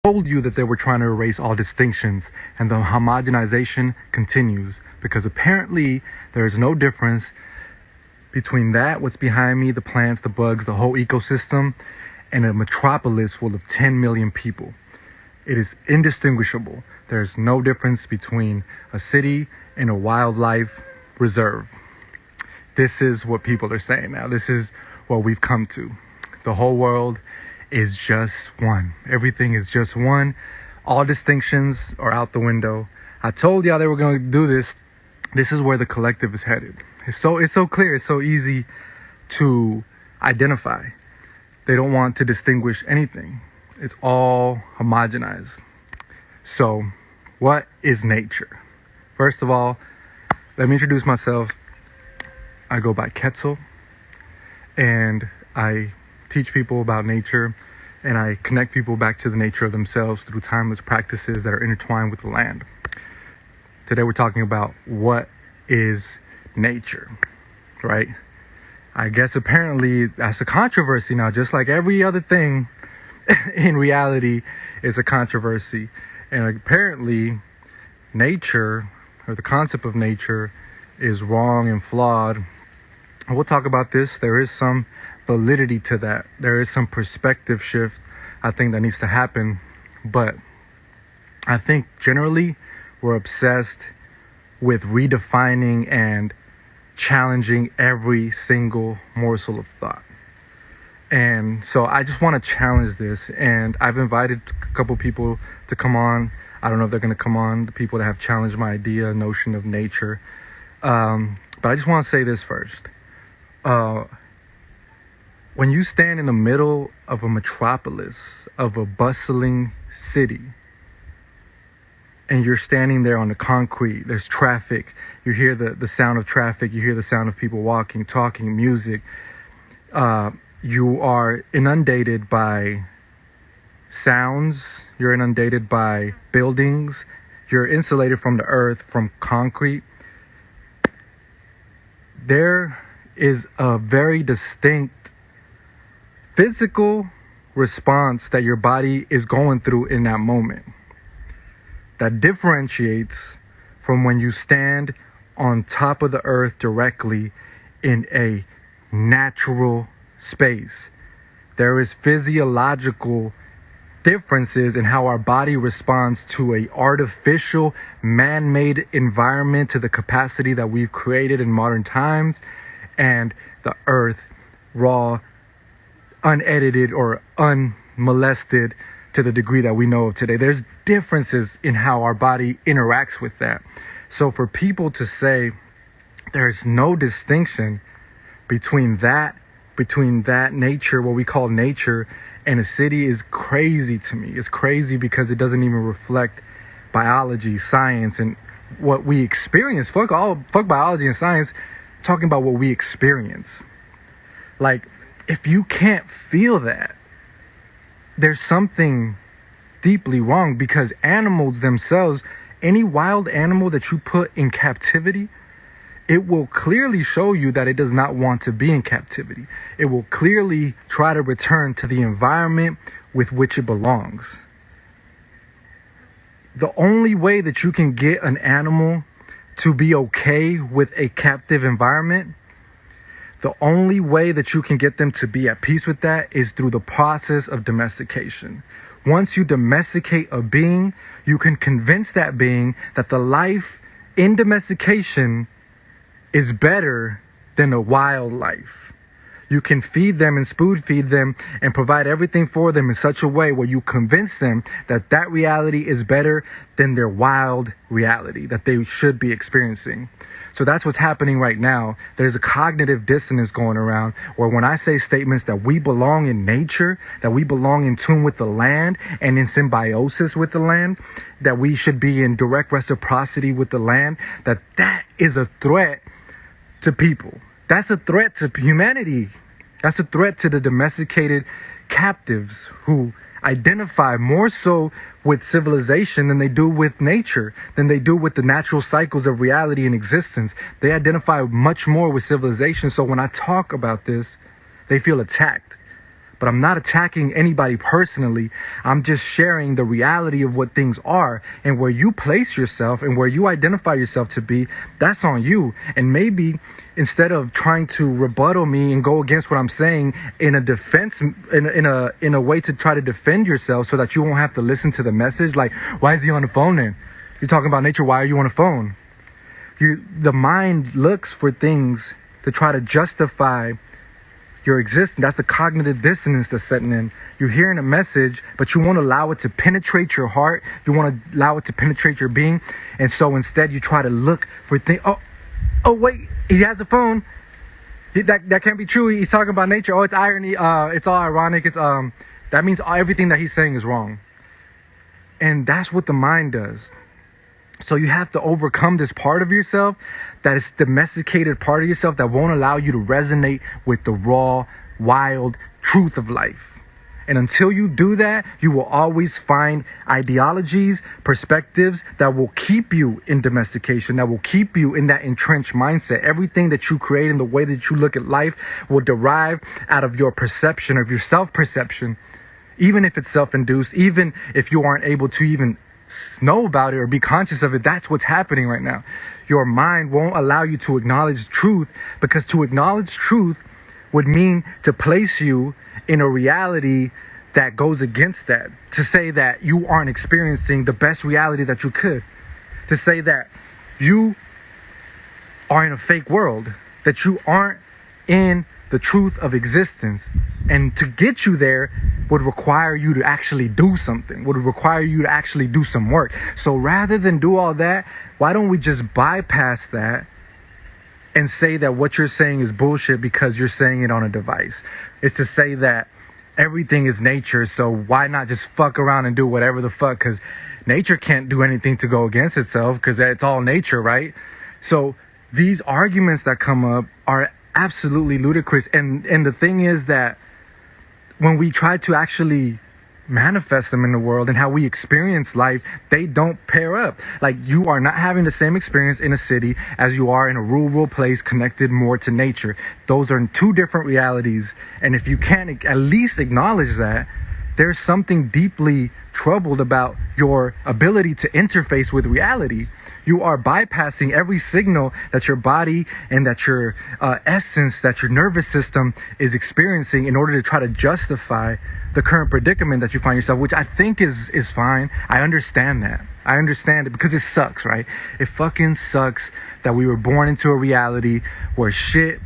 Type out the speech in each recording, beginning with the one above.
Told you that they were trying to erase all distinctions, and the homogenization continues because apparently there is no difference between that, what's behind me, the plants, the bugs, the whole ecosystem, and a metropolis full of 10 million people. It is indistinguishable. There's no difference between a city and a wildlife reserve. This is what people are saying now. This is what we've come to. The whole world is just one. Everything is just one. All distinctions are out the window. I told y'all they were going to do this. This is where the collective is headed. It's so clear. It's so easy to identify. They don't want to distinguish anything. It's all homogenized. So, what is nature? First of all, let me introduce myself. I go by Quetzal, and I teach people about nature, and I connect people back to the nature of themselves through timeless practices that are intertwined with the land. Today we're talking about what is nature, right? I guess apparently that's a controversy now, just like every other thing in reality is a controversy. And apparently nature, or the concept of nature, is wrong and flawed. And we'll talk about this. There is some validity to that. There is some perspective shift I think that needs to happen. But I think generally we're obsessed with redefining and challenging every single morsel of thought. And so I just want to challenge this, and I've invited a couple people to come on. I don't know if they're going to come on, the people that have challenged my idea, notion of nature. But I just want to say this first. When you stand in the middle of a metropolis, of a bustling city, and you're standing there on the concrete, there's traffic, you hear the sound of traffic, you hear the sound of people walking, talking, music, you are inundated by sounds, you're inundated by buildings, you're insulated from the earth, from concrete. There is a very distinct physical response that your body is going through in that moment that differentiates from when you stand on top of the earth directly in a natural space. There is physiological differences in how our body responds to a artificial, man-made environment, to the capacity that we've created in modern times, and the earth, raw, unedited, or unmolested to the degree that we know of today. There's differences in how our body interacts with that. So for people to say there's no distinction between that nature, what we call nature, and a city is crazy to me. It's crazy because it doesn't even reflect biology, science, and what we experience. Fuck biology and science, talking about what we experience. Like, if you can't feel that, there's something deeply wrong, because animals themselves, any wild animal that you put in captivity, it will clearly show you that it does not want to be in captivity. It will clearly try to return to the environment with which it belongs. The only way that you can get an animal to be okay with a captive environment, the only way that you can get them to be at peace with that is through the process of domestication. Once you domesticate a being, you can convince that being that the life in domestication is better than a wild life. You can feed them and spoon feed them and provide everything for them in such a way where you convince them that that reality is better than their wild reality that they should be experiencing. So that's what's happening right now. There's a cognitive dissonance going around where when I say statements that we belong in nature, that we belong in tune with the land and in symbiosis with the land, that we should be in direct reciprocity with the land, that is a threat to people. That's a threat to humanity. That's a threat to the domesticated captives who identify more so with civilization than they do with nature, than they do with the natural cycles of reality and existence. They identify much more with civilization. So when I talk about this, they feel attacked. but I'm not attacking anybody personally. I'm just sharing the reality of what things are, and where you place yourself and where you identify yourself to be, that's on you. And maybe instead of trying to rebuttal me and go against what I'm saying in a defense, in a way to try to defend yourself so that you won't have to listen to the message, like, why is he on the phone then? You're talking about nature, why are you on the phone? The mind looks for things to try to justify your existence. That's the cognitive dissonance that's setting in. You're hearing a message, but you won't allow it to penetrate your heart. You want to allow it to penetrate your being. And so instead you try to look for things. Oh wait, he has a phone. That can't be true. He's talking about nature. Oh, it's irony. It's all ironic. It's that means everything that he's saying is wrong. And that's what the mind does. So you have to overcome this part of yourself that is domesticated part of yourself that won't allow you to resonate with the raw, wild truth of life. And until you do that, you will always find ideologies, perspectives that will keep you in domestication, that will keep you in that entrenched mindset. Everything that you create and the way that you look at life will derive out of your perception, of your self-perception, even if it's self-induced, even if you aren't able to even know about it or be conscious of it. That's what's happening right now. Your mind won't allow you to acknowledge truth, because to acknowledge truth would mean to place you in a reality that goes against that. To say that you aren't experiencing the best reality that you could. To say that you are in a fake world. That you aren't in the truth of existence. And to get you there would require you to actually do something, would require you to actually do some work. So rather than do all that, why don't we just bypass that and say that what you're saying is bullshit because you're saying it on a device? It's to say that everything is nature, so why not just fuck around and do whatever the fuck? Because nature can't do anything to go against itself, because it's all nature, right? So these arguments that come up are absolutely ludicrous. And the thing is that when we try to actually manifest them in the world and how we experience life, they don't pair up. Like, you are not having the same experience in a city as you are in a rural place connected more to nature. Those are two different realities. And if you can't at least acknowledge that, there's something deeply troubled about your ability to interface with reality. You are bypassing every signal that your body and that your essence, that your nervous system is experiencing in order to try to justify the current predicament that you find yourself, which I think is fine. I understand that. I understand it because it sucks, right? It fucking sucks that we were born into a reality where shit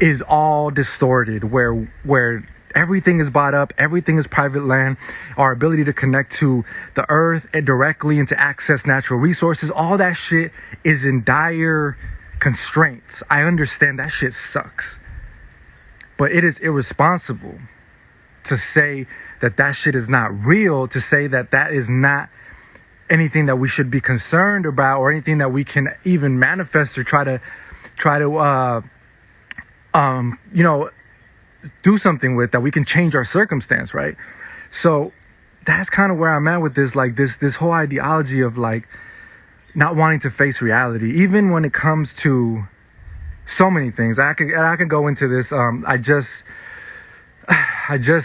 is all distorted, where everything is bought up, everything is private land. Our ability to connect to the earth directly and to access natural resources, all that shit is in dire constraints. I understand that shit sucks. But it is irresponsible to say that that shit is not real, to say that that is not anything that we should be concerned about or anything that we can even manifest or try to do something with, that we can change our circumstance, right? So that's kind of where I'm at with this, like this whole ideology of like not wanting to face reality, even when it comes to so many things. I can go into this. I just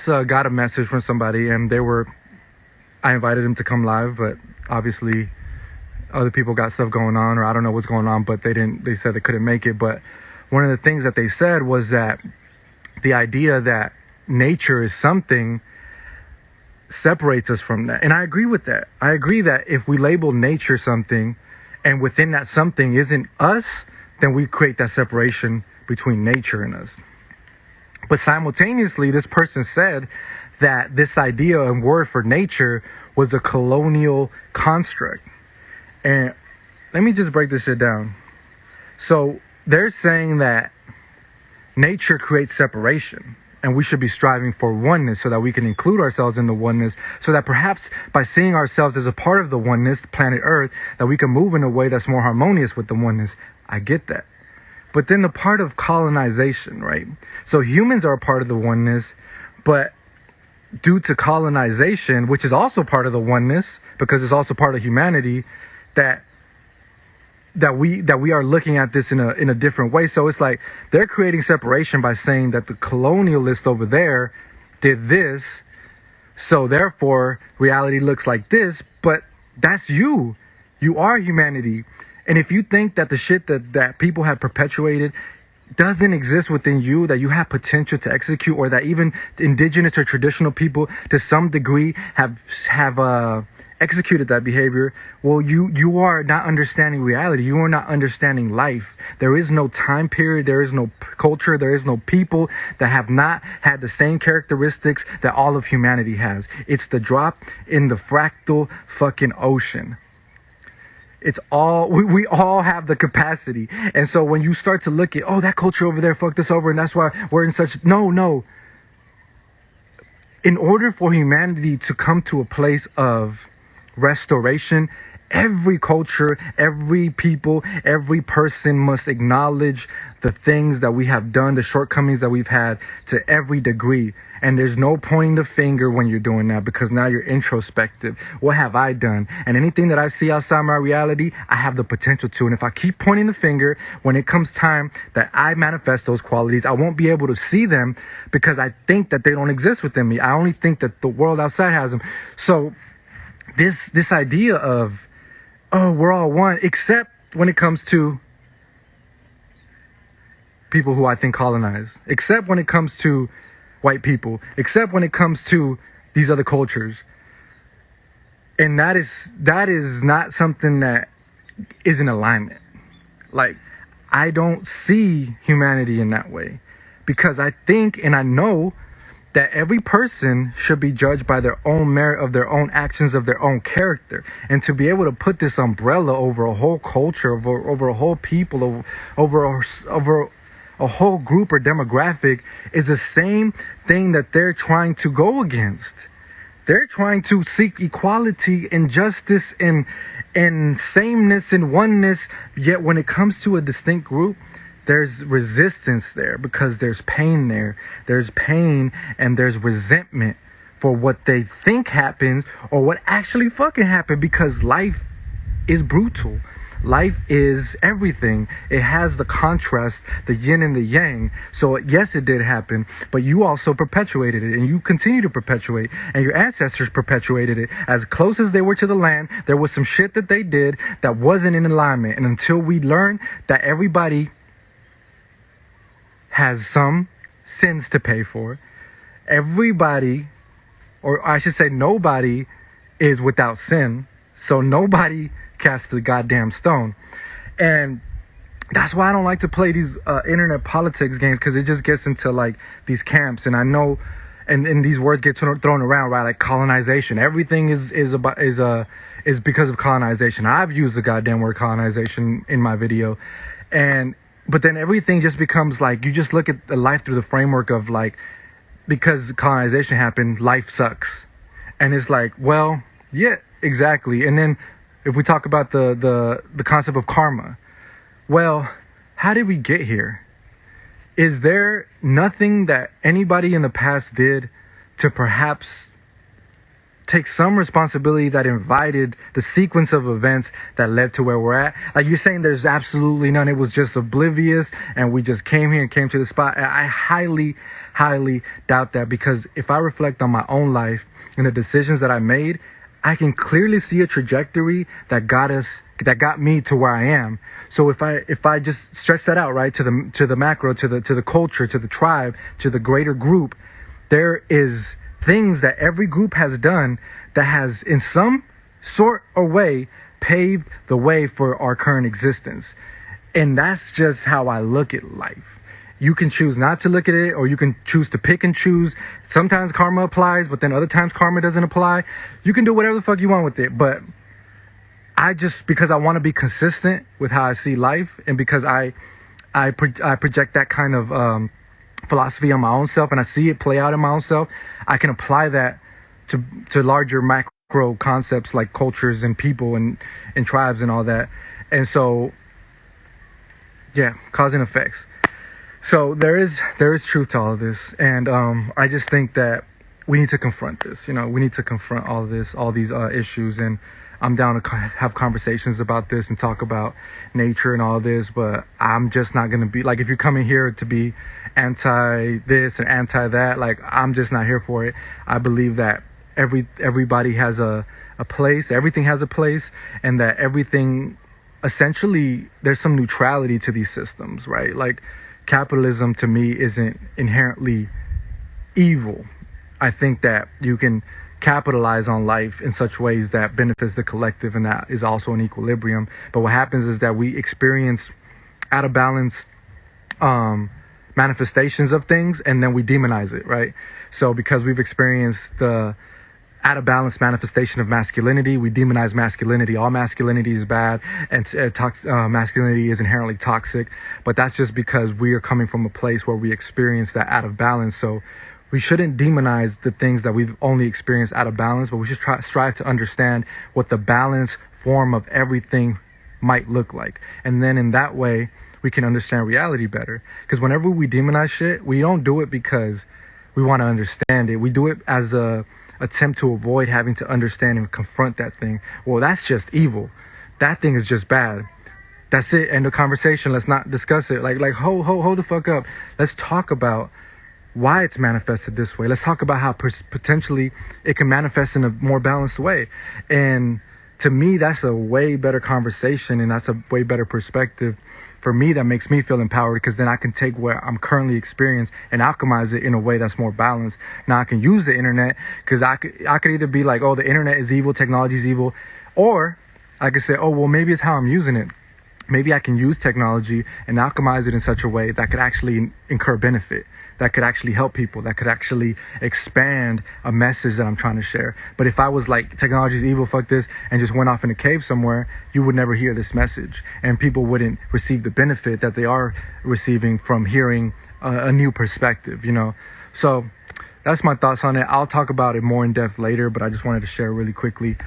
got a message from somebody, and I invited them to come live, but obviously other people got stuff going on, or I don't know what's going on, but they said they couldn't make it. But one of the things that they said was that the idea that nature is something separates us from that. And I agree with that. I agree that if we label nature something, and within that something isn't us, then we create that separation between nature and us. But simultaneously, this person said that this idea and word for nature was a colonial construct. And let me just break this shit down. So they're saying that nature creates separation, and we should be striving for oneness so that we can include ourselves in the oneness, so that perhaps by seeing ourselves as a part of the oneness, planet Earth, that we can move in a way that's more harmonious with the oneness. I get that. But then the part of colonization, right? So humans are a part of the oneness, but due to colonization, which is also part of the oneness, because it's also part of humanity, that we are looking at this in a different way. So it's like they're creating separation by saying that the colonialist over there did this, so therefore reality looks like this. But that's you. You are humanity. And if you think that the shit that people have perpetuated doesn't exist within you, that you have potential to execute, or that even indigenous or traditional people to some degree have executed that behavior, well, you are not understanding reality. You are not understanding life. There is no time period, there is no culture, there is no people that have not had the same characteristics that all of humanity has. It's the drop in the fractal fucking ocean. It's all, we all have the capacity. And so when you start to look at, oh, that culture over there fucked us over and that's why we're in such, no. In order for humanity to come to a place of restoration, every culture, every people, every person must acknowledge the things that we have done, the shortcomings that we've had to every degree. And there's no pointing the finger when you're doing that, because now you're introspective. What have I done? And anything that I see outside my reality, I have the potential to. And if I keep pointing the finger, when it comes time that I manifest those qualities, I won't be able to see them because I think that they don't exist within me. I only think that the world outside has them. So this idea of, oh, we're all one, except when it comes to people who I think colonize, except when it comes to white people, except when it comes to these other cultures. And that is not something that is in alignment. Like, I don't see humanity in that way, because I think and I know that every person should be judged by their own merit of their own actions, of their own character. And to be able to put this umbrella over a whole culture, over a whole people, over a whole group or demographic is the same thing that they're trying to go against. They're trying to seek equality and justice and sameness and oneness. Yet when it comes to a distinct group, there's resistance there, because there's pain there. There's pain and there's resentment for what they think happened or what actually fucking happened, because life is brutal. Life is everything. It has the contrast, the yin and the yang. So yes, it did happen, but you also perpetuated it, and you continue to perpetuate, and your ancestors perpetuated it. As close as they were to the land, there was some shit that they did that wasn't in alignment. And until we learn that everybody has some sins to pay for, everybody, or I should say nobody, is without sin. So nobody cast the goddamn stone. And that's why I don't like to play these internet politics games, because it just gets into like these camps. And I know, and these words get thrown around, right? Like colonization. Everything is because of colonization. I've used the goddamn word colonization in my video, but then everything just becomes like, you just look at the life through the framework of like, because colonization happened, life sucks. And it's like, well, yeah, exactly. And then if we talk about the concept of karma, well, how did we get here? Is there nothing that anybody in the past did to perhaps take some responsibility that invited the sequence of events that led to where we're at? Like, you're saying there's absolutely none. It was just oblivious and we just came here and came to the spot. I highly, highly doubt that, because if I reflect on my own life and the decisions that I made, I can clearly see a trajectory that got me to where I am. So if I just stretch that out, right, to the macro, to the culture, to the tribe, to the greater group, there is things that every group has done that has in some sort or way paved the way for our current existence. And that's just how I look at life. You can choose not to look at it, or you can choose to pick and choose. Sometimes karma applies, but then other times karma doesn't apply. You can do whatever the fuck you want with it. But because I want to be consistent with how I see life, and because I project that kind of philosophy on my own self, and I see it play out in my own self, I can apply that to larger macro concepts like cultures and people and tribes and all that. And so, yeah, cause and effects. So there is truth to all of this, and I just think that we need to confront this. We need to confront all these issues, and I'm down to have conversations about this and talk about nature and all this, but I'm just not going to be like, if you're coming here to be anti this and anti that, like, I'm just not here for it. I believe that everybody has a place, everything has a place, and that everything, essentially, there's some neutrality to these systems, right? Like, capitalism to me isn't inherently evil. I think that you can capitalize on life in such ways that benefits the collective, and that is also an equilibrium. But what happens is that we experience out of balance manifestations of things, and then we demonize it, right? So because we've experienced the out of balance manifestation of masculinity, we demonize masculinity. All masculinity is bad, and masculinity is inherently toxic. But that's just because we are coming from a place where we experience that out of balance. So we shouldn't demonize the things that we've only experienced out of balance, but we should strive to understand what the balanced form of everything might look like. And then in that way, we can understand reality better. Because whenever we demonize shit, we don't do it because we want to understand it. We do it as a attempt to avoid having to understand and confront that thing. Well, that's just evil. That thing is just bad. That's it. End of conversation. Let's not discuss it. Like hold the fuck up. Let's talk about why it's manifested this way. Let's talk about how potentially it can manifest in a more balanced way. And to me, that's a way better conversation, and that's a way better perspective for me. That makes me feel empowered, because then I can take what I'm currently experiencing and alchemize it in a way that's more balanced. Now I can use the internet, because I could either be like, oh, the internet is evil, technology is evil, or I could say, oh, well, maybe it's how I'm using it. Maybe I can use technology and alchemize it in such a way that could actually incur benefit, that could actually help people, that could actually expand a message that I'm trying to share. But if I was like, technology is evil, fuck this, and just went off in a cave somewhere, you would never hear this message, and people wouldn't receive the benefit that they are receiving from hearing a new perspective, So that's my thoughts on it. I'll talk about it more in depth later, but I just wanted to share really quickly